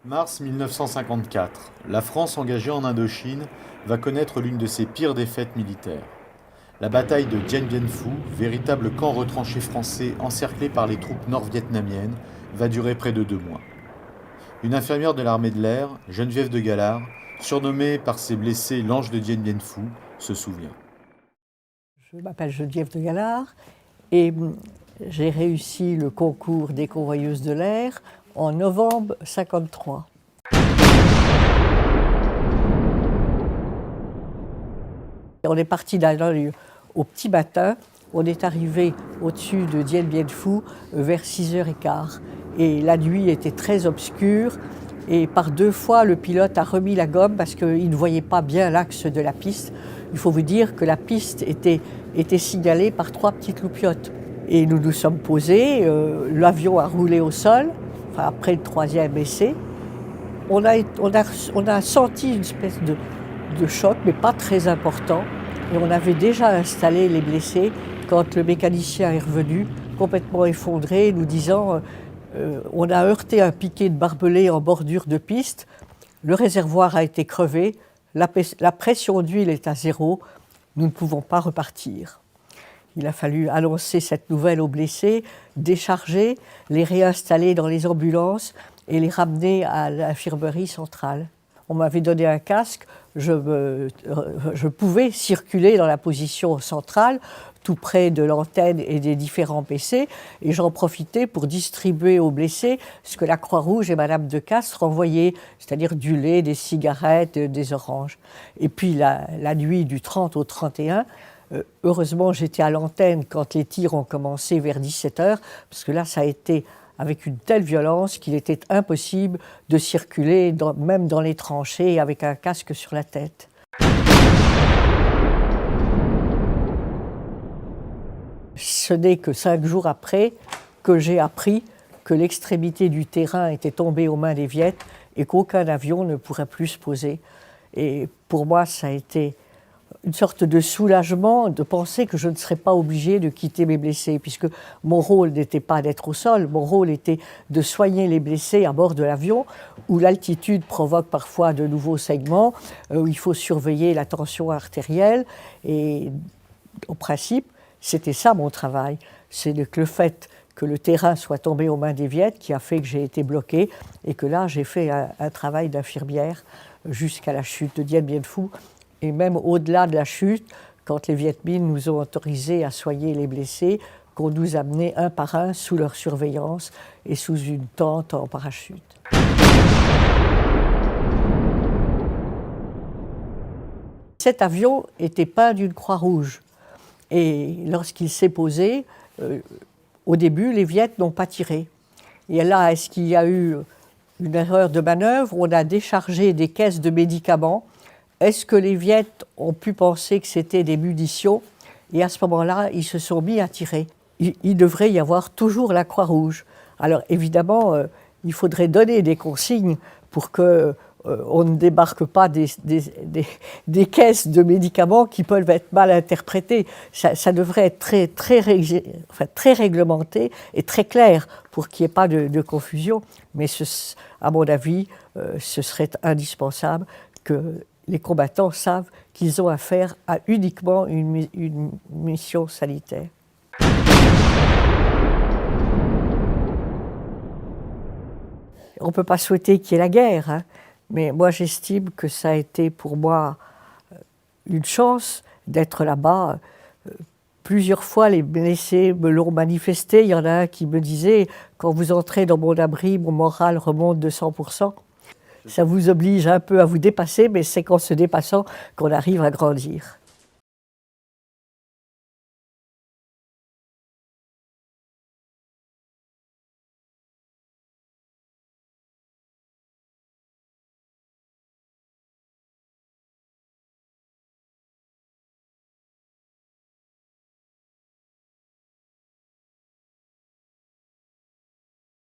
Mars 1954, la France engagée en Indochine va connaître l'une de ses pires défaites militaires. La bataille de Dien Bien Phu, véritable camp retranché français encerclé par les troupes nord-vietnamiennes, va durer près de 2 mois. Une infirmière de l'armée de l'air, Geneviève de Galard, surnommée par ses blessés l'ange de Dien Bien Phu, se souvient. Je m'appelle Geneviève de Galard et j'ai réussi le concours des convoyeuses de l'air en novembre 1953. On est parti d'un au petit matin, on est arrivé au-dessus de Dien Bien Phu vers 6h15. Et la nuit était très obscure et par 2 fois le pilote a remis la gomme parce qu'il ne voyait pas bien l'axe de la piste. Il faut vous dire que la piste était signalée par 3 petites loupiottes. Et nous nous sommes posés, l'avion a roulé au sol, enfin après le 3e essai. On a senti une espèce de choc, mais pas très important. Et on avait déjà installé les blessés quand le mécanicien est revenu, complètement effondré, nous disant on a heurté un piquet de barbelé en bordure de piste, le réservoir a été crevé, la pression d'huile est à 0, nous ne pouvons pas repartir. Il a fallu annoncer cette nouvelle aux blessés, décharger, les réinstaller dans les ambulances et les ramener à l'infirmerie centrale. On m'avait donné un casque, je pouvais circuler dans la position centrale, tout près de l'antenne et des différents PC, et j'en profitais pour distribuer aux blessés ce que la Croix-Rouge et Madame de Castres renvoyaient, c'est-à-dire du lait, des cigarettes, des oranges. Et puis la nuit du 30 au 31, heureusement j'étais à l'antenne quand les tirs ont commencé vers 17h, parce que là ça a été avec une telle violence qu'il était impossible de circuler, même dans les tranchées, avec un casque sur la tête. Ce n'est que 5 jours après que j'ai appris que l'extrémité du terrain était tombée aux mains des Viettes et qu'aucun avion ne pourrait plus se poser. Et pour moi, ça a été une sorte de soulagement de penser que je ne serais pas obligée de quitter mes blessés, puisque mon rôle n'était pas d'être au sol, mon rôle était de soigner les blessés à bord de l'avion, où l'altitude provoque parfois de nouveaux saignements, où il faut surveiller la tension artérielle, et au principe, c'était ça mon travail. C'est le fait que le terrain soit tombé aux mains des Viettes qui a fait que j'ai été bloquée, et que là, j'ai fait un travail d'infirmière jusqu'à la chute de Dien Bien Phu. Et même au-delà de la chute, quand les Viet Minh nous ont autorisés à soigner les blessés, qu'on nous amenait un par un sous leur surveillance et sous une tente en parachute. Cet avion était peint d'une croix rouge. Et lorsqu'il s'est posé, au début, les Viet n'ont pas tiré. Et là, est-ce qu'il y a eu une erreur de manœuvre? On a déchargé des caisses de médicaments. Est-ce que les Viet ont pu penser que c'était des munitions? Et à ce moment-là, ils se sont mis à tirer. Il devrait y avoir toujours la Croix-Rouge. Alors évidemment, il faudrait donner des consignes pour que on ne débarque pas des caisses de médicaments qui peuvent être mal interprétées. Ça devrait être très réglementé et très clair pour qu'il n'y ait pas de confusion. Mais à mon avis, ce serait indispensable que les combattants savent qu'ils ont affaire à uniquement une mission sanitaire. On ne peut pas souhaiter qu'il y ait la guerre, hein, mais moi j'estime que ça a été pour moi une chance d'être là-bas. Plusieurs fois, les blessés me l'ont manifesté. Il y en a un qui me disait « Quand vous entrez dans mon abri, mon moral remonte de 100%. » Ça vous oblige un peu à vous dépasser, mais c'est qu'en se dépassant qu'on arrive à grandir.